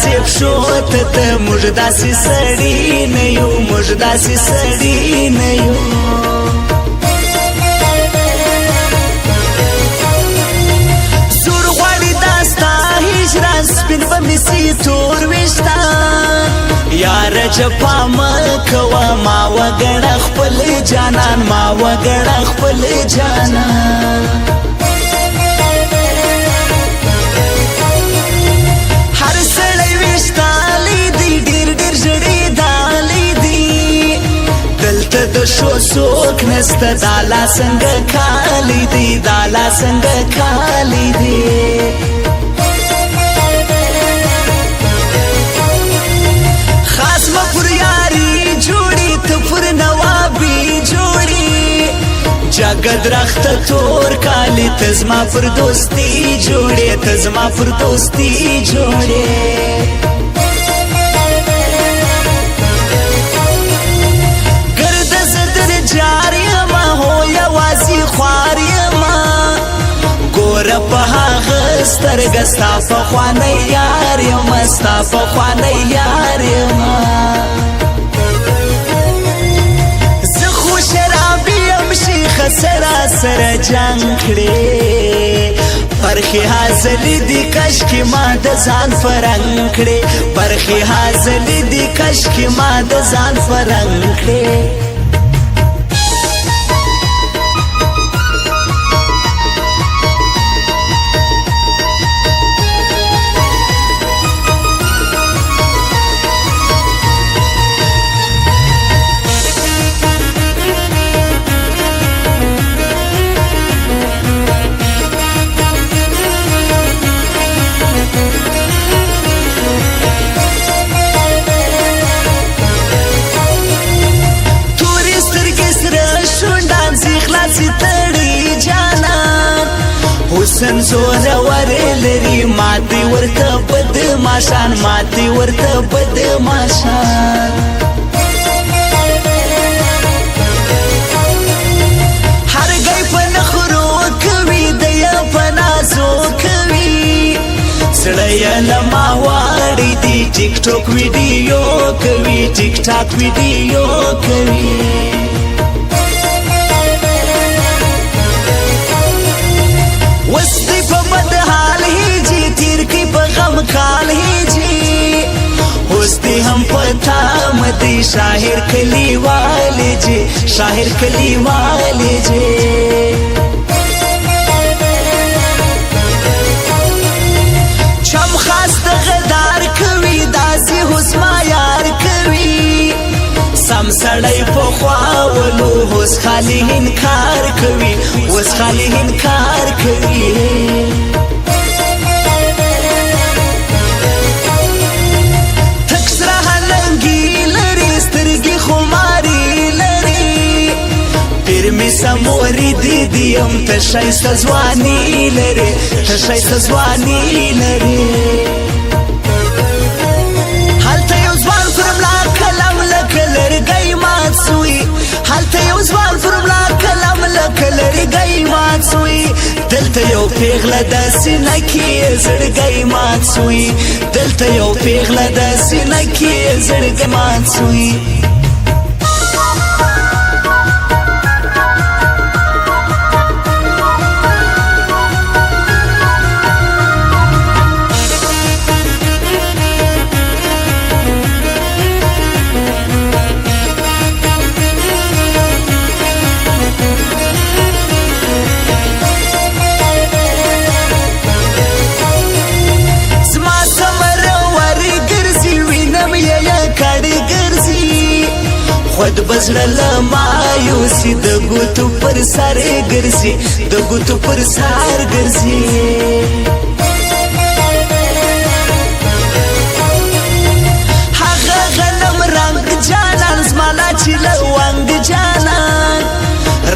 داسې پښو ته ته موږ داسې سړي نه یو موږ داسې سړي نه یو زور غواړي دا ستا هجران سپین به مې سي تور ویښتان یاره جفا مه کوه ما وګڼه خپل جانان ما وګڼه خپل جانان هر سړی ویښتالی دی ډېر ډېر ژړېدالی دی دلته د ښو څوک نسته دا لا څنګه کالی دی دا لا څنګه کالی دی خاص مه پر یاري جوړي ته پر نوابي جوړي جګه درخته تور کالي ته زما پر دوستي جوړې ته زما پر دوستي جوړې ګرده زه در جار یمه هو یوازې خوار یمه ګوره په هغه سترګه ستا پخوانی یار یمه ستا پخوانی یار یمه زه خو شرابي یم شیخه سراسره جنګ کړې برخې حاصلې دي کشکې ما د ځان فرنګ کړې برخې حاصلې دي کشکې ما د ځان فرنګ کړې حسن زورور لري ماتي ورته بدماشان ماتي ورته بدماشان هرګی په نخرو کوي د یا په نازو کوي سړی له ما واړی دی ټیک ټاک ویډیو کوي ټیک ټاک ویډیو کوي وستی په بد حال هیجی تیر کی په غم کال هیجی وستی هم پتا مدی شاهر کلی والی جی شاهر کلی والی جی چم خاص غدار کوي داسې حسما یار کوي سم سړی په خواولو اوس خالي انکار کوي اوس خالي انکار کوي تک سره هلنګي لري سترګې خماري لري پیر مې سموري دي یم ته ښایسته ځواني لري ته ښایسته ځواني لري هلته یو ځوان پر ملا کلم لکه لرګی مات سوی هلته یو ځوان پر ملا کلم لکه لرګی مات سوی دلته یو پیغله د سینه کې زړګی مات سوی دلته یو پیغله د سینه کې زړګی مات سوی خود بزړه له مایوسي د ګوتو پر سر ګرځي د ګوتو پر سر ګرځي هغه غنم رنګ جانان زما لا چې لونګ جانان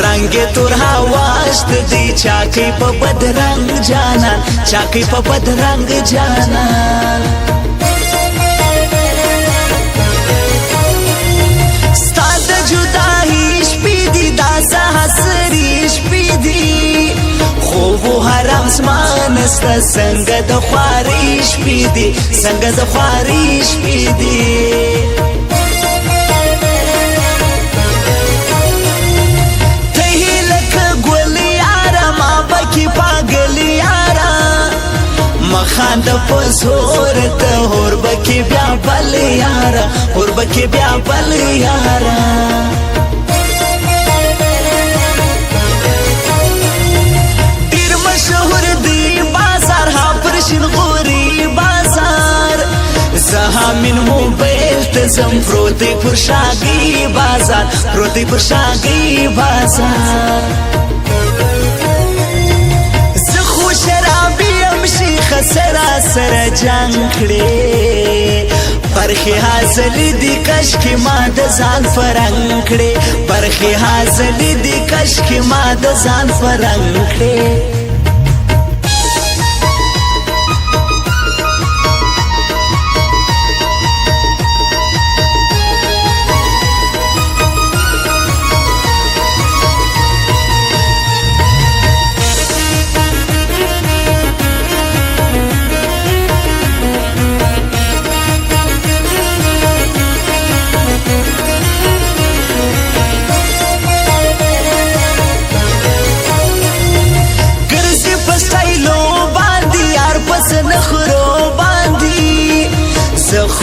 رنګ تور هوا شته دی چاکي په بد رنګ جانان چاکي په بد رنګ جانان حرام زمان نسته څنګه د خوارې شپې دي څنګه د خوارې شپې دي ته یې لکه ګل یاره ما پکې پاګل یاره مخانده په زور ته هور بکې بیا بل یاره هور بکې بیا بل یاره ډېر مشهور دی بازار ها پر شینغوري بازار زه حامین موبایل ته ځم پروت دی پر شاګي بازار پروت دی پر شاګي بازار سرا سره جنگ کړي برخي حاصل دي کش کې ما د ځان فرنګ کړي برخي حاصل دي کش کې ما د ځان فرنګ کړي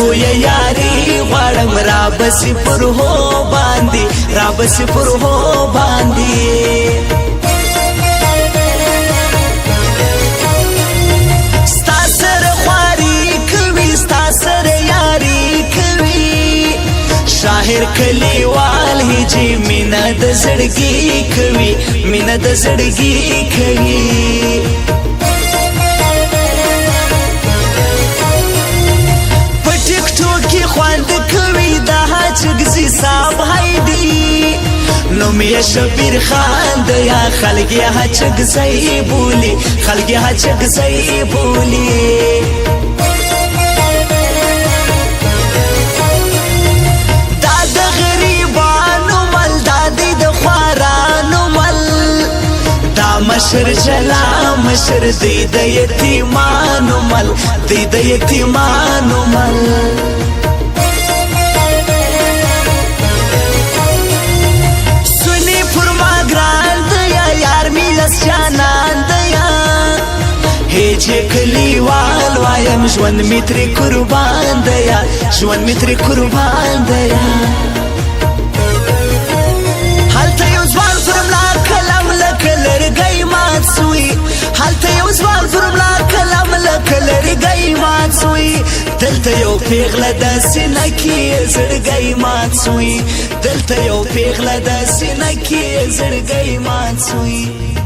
خو یاري غواړم را بسې پر هو باندې را بسې پر هو باندې ستا سره خواري کوي ستا سره یاري کوي شاعر کلیوال هجي مینه د زړګي کوي مینه د زړګي کوي خواند کوي دا چګزي صاحب هيدي نو مې شبیر خان د یا خلګ یا چګزي بولی خلګ یا چګزي بولی دا د غریبانو مل دا د خوارانو مل دا مشر جلا مشر دی د یتیمانو مل دی د یتیمانو مل جانان دیا هیچ کلیوال وایم ژوند می ترې قربان دیا ژوند می ترې قربان دیا هلته یو ځوان پر ملا کلم لکه لرګی مات سوی هلته یو ځوان پر ملا کلم لکه لرګی مات سوی دلته یو پیغله د سینه کې زړګی مات سوی دلته یو پیغله د سینه کې زړګی مات سوی